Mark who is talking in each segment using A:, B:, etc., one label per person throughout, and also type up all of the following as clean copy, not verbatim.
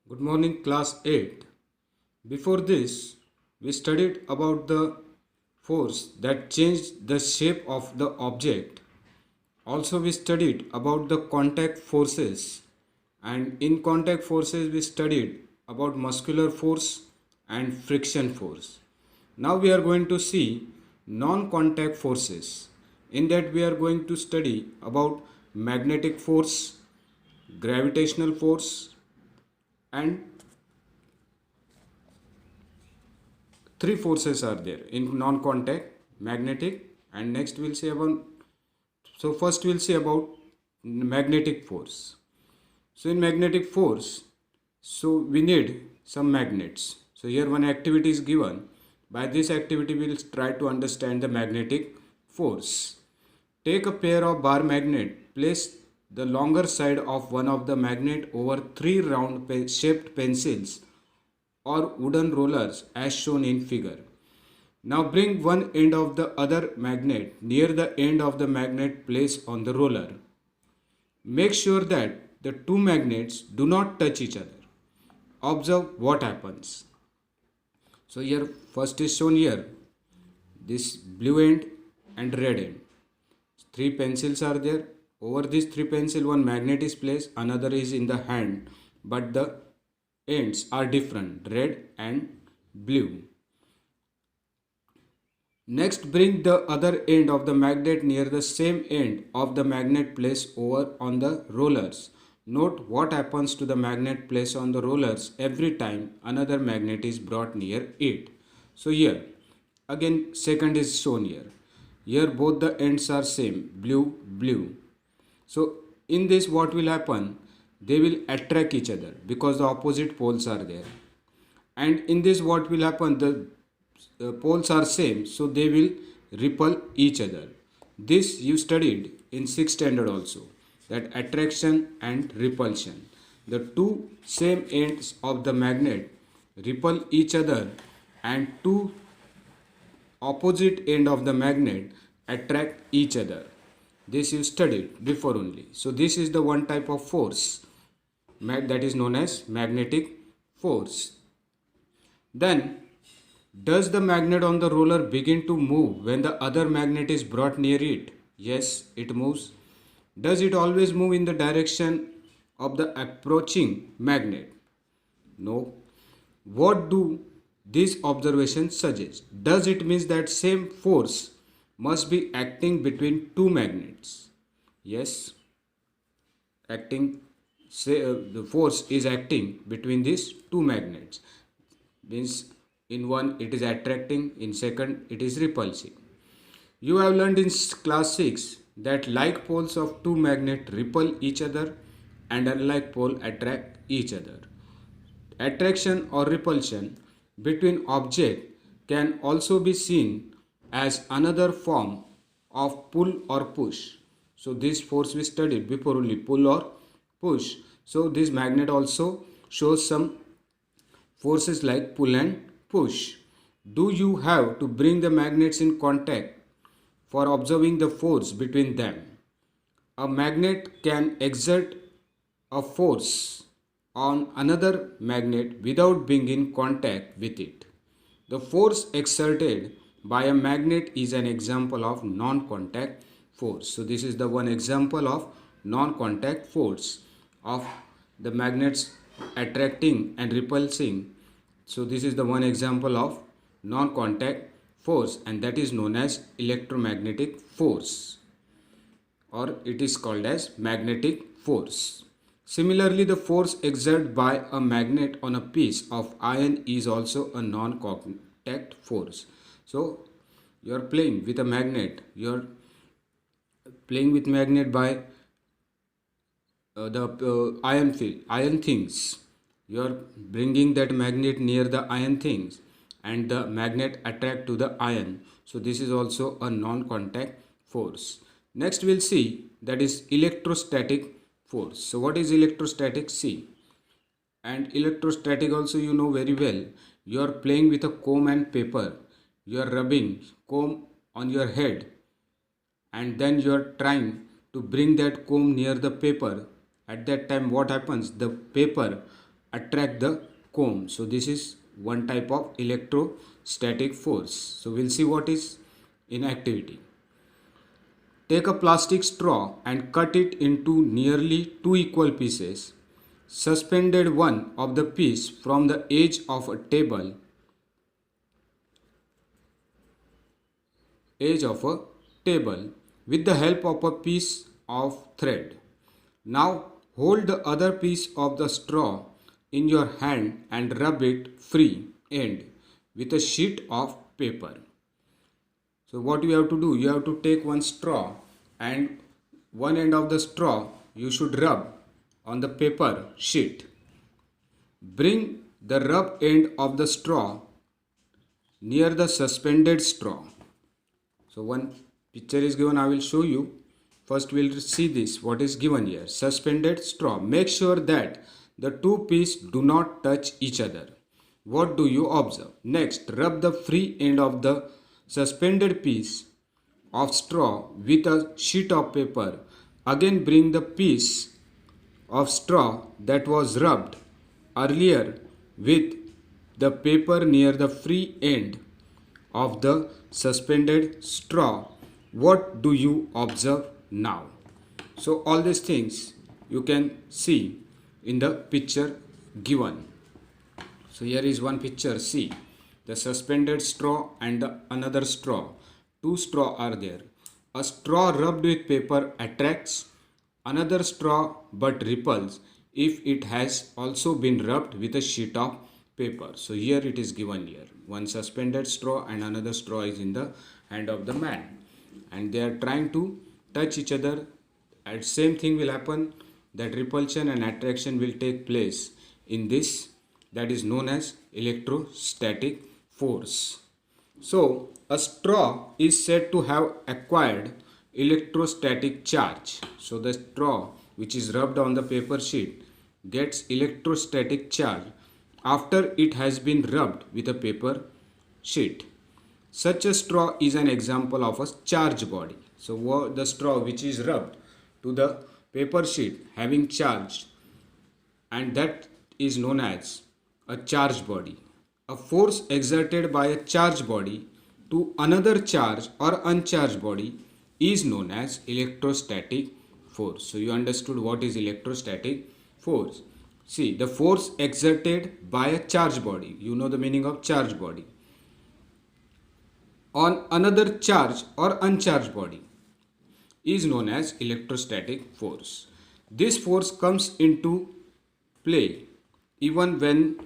A: Good morning, class 8. Before this, we studied about the force that changed the shape of the object. Also, we studied about the contact forces, and in contact forces, we studied about muscular force and friction force. Now, we are going to see non contact forces. In that, we are going to study about magnetic force, gravitational force, and three forces are there in non-contact, magnetic, and next we'll say about. So first we'll say about magnetic force. So in magnetic force, so we need some magnets. So here one activity is given. By this activity we'll try to understand the magnetic force. Take a pair of bar magnet, place the longer side of one of the magnet over three round shaped pencils or wooden rollers as shown in figure. Now bring one end of the other magnet near the end of the magnet placed on the roller. Make sure that the two magnets do not touch each other. Observe what happens. So here first is shown here this blue end and red end. Three pencils are there. Over these three pencil one magnet is placed, another is in the hand, but the ends are different, red and blue. Next, bring the other end of the magnet near the same end of the magnet placed over on the rollers. Note what happens to the magnet placed on the rollers every time another magnet is brought near it. So here, again second is shown here. Here both the ends are same, blue, blue. So in this what will happen? They will attract each other because the opposite poles are there. And in this what will happen? The poles are same, so they will repel each other. This you studied in 6th standard also, that attraction and repulsion. The two same ends of the magnet repel each other and two opposite end of the magnet attract each other. This you studied before only. So this is the one type of force that is known as magnetic force. Then, does the magnet on the roller begin to move when the other magnet is brought near it? Yes, it moves. Does it always move in the direction of the approaching magnet? No. What do these observations suggest? Does it mean that same force must be acting between two magnets? Yes. The force is acting between these two magnets. Means in one it is attracting, in second it is repulsing. You have learned in class 6 that like poles of two magnets repel each other and unlike pole attract each other. Attraction or repulsion between object can also be seen as another form of pull or push. So this force we studied before only, pull or push. So this magnet also shows some forces like pull and push. Do you have to bring the magnets in contact for observing the force between them? A magnet can exert a force on another magnet without being in contact with it. The force exerted by a magnet is an example of non-contact force. So this is the one example of non-contact force of the magnets attracting and repulsing. So this is the one example of non-contact force, and that is known as electromagnetic force, or it is called as magnetic force. Similarly, the force exerted by a magnet on a piece of iron is also a non-contact force. So you are playing with a magnet, you are playing with magnet by the iron things. You are bringing that magnet near the iron things and the magnet attract to the iron. So this is also a non-contact force. Next we'll see that is electrostatic force. So what is electrostatic? See, and electrostatic also you know very well. You are playing with a comb and paper. You are rubbing comb on your head and then you are trying to bring that comb near the paper. At that time what happens? The paper attract the comb. So this is one type of electrostatic force. So we'll see what is in activity. Take a plastic straw and cut it into nearly two equal pieces. Suspended one of the piece from the edge of a table with the help of a piece of thread. Now hold the other piece of the straw in your hand and rub it free end with a sheet of paper. So what you have to do, you have to take one straw and one end of the straw you should rub on the paper sheet. Bring the rub end of the straw near the suspended straw. So one picture is given, I will show you. First we will see this, what is given here. Suspended straw. Make sure that the two pieces do not touch each other. What do you observe? Next, rub the free end of the suspended piece of straw with a sheet of paper. Again bring the piece of straw that was rubbed earlier with the paper near the free end of the suspended straw. What do you observe now? So all these things you can see in the picture given. So here is one picture. See the suspended straw and the another straw. Two straw are there. A straw rubbed with paper attracts another straw but repels if it has also been rubbed with a sheet of paper. So here it is given here. One suspended straw and another straw is in the hand of the man. And they are trying to touch each other. And same thing will happen, that repulsion and attraction will take place in this, that is known as electrostatic force. So a straw is said to have acquired electrostatic charge. So the straw which is rubbed on the paper sheet gets electrostatic charge after it has been rubbed with a paper sheet. Such a straw is an example of a charged body. So the straw which is rubbed to the paper sheet having charged, and that is known as a charged body. A force exerted by a charged body to another charged or uncharged body is known as electrostatic force. So you understood what is electrostatic force. See, the force exerted by a charged body, you know the meaning of charged body, on another charged or uncharged body is known as electrostatic force. This force comes into play even when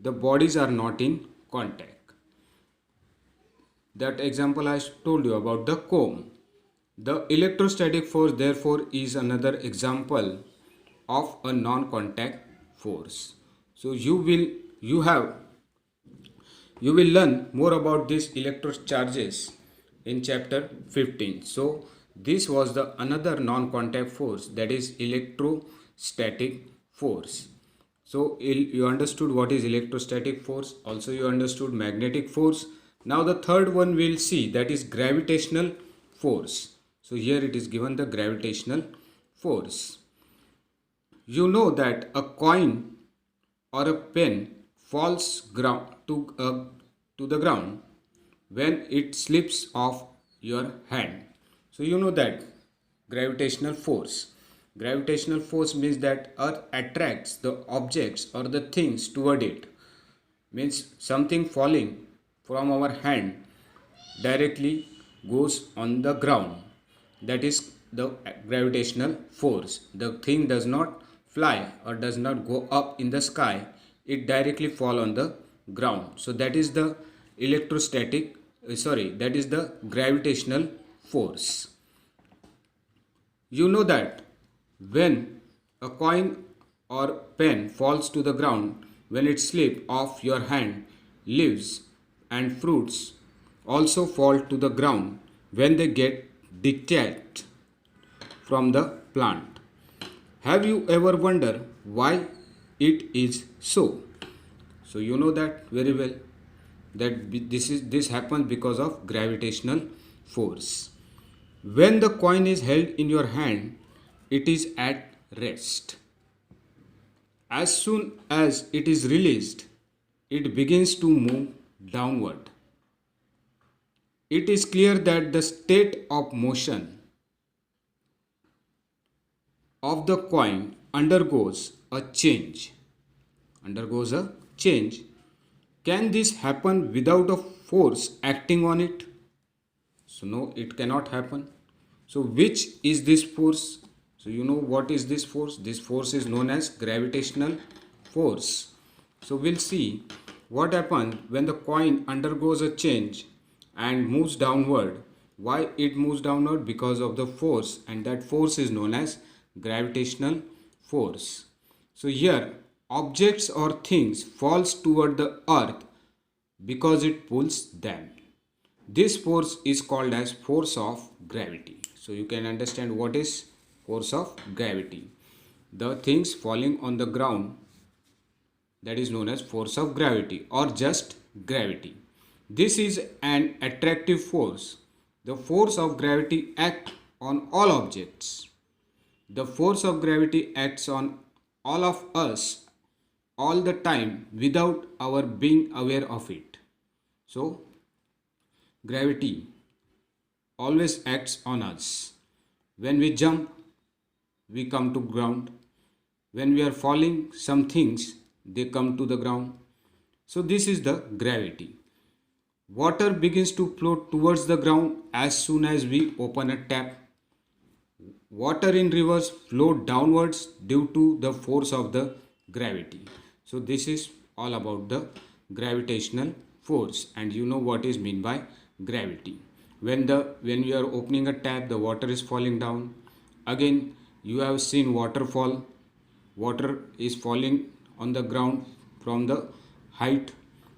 A: the bodies are not in contact. That example I told you about the comb. The electrostatic force therefore is another example of a non-contact force. So you will learn more about these electrocharges in chapter 15. So this was the another non-contact force, that is electrostatic force. So you understood what is electrostatic force. Also you understood magnetic force. Now the third one we'll see, that is gravitational force. So here it is given, the gravitational force. You know that a coin or a pen falls to the ground when it slips off your hand. So you know that gravitational force. Gravitational force means that earth attracts the objects or the things toward it. Means something falling from our hand directly goes on the ground. That is the gravitational force. The thing does not fly or does not go up in the sky. It directly fall on the ground. So that is the that is the gravitational force. You know that when a coin or pen falls to the ground, when it slips off your hand, leaves and fruits also fall to the ground when they get detached from the plant. Have you ever wondered why it is so? So you know that very well, that this happens because of gravitational force. When the coin is held in your hand, it is at rest. As soon as it is released, it begins to move downward. It is clear that the state of motion of the coin undergoes a change. Undergoes a change. Can this happen without a force acting on it? So no, it cannot happen. So which is this force? So you know what is this force? This force is known as gravitational force. So we'll see what happens when the coin undergoes a change and moves downward. Why it moves downward? Because of the force, and that force is known as gravitational force. So here objects or things falls toward the earth because it pulls them. This force is called as force of gravity. So you can understand what is force of gravity. The things falling on the ground, that is known as force of gravity or just gravity. This is an attractive force. The force of gravity acts on all objects. The force of gravity acts on all of us all the time without our being aware of it. So gravity always acts on us. When we jump, we come to ground. When we are falling, some things they come to the ground. So this is the gravity. Water begins to flow towards the ground as soon as we open a tap. Water in rivers flow downwards due to the force of the gravity. So this is all about the gravitational force, and you know what is meant by gravity. When you are opening a tap, the water is falling down. Again, you have seen waterfall. Water is falling on the ground from the height.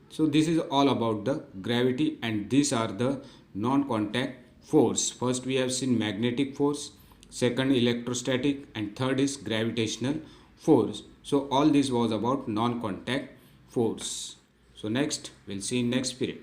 A: So this is all about the gravity, and these are the non-contact force. First we have seen magnetic force, second electrostatic, and third is gravitational force. So all this was about non-contact force. So next we'll see in next period.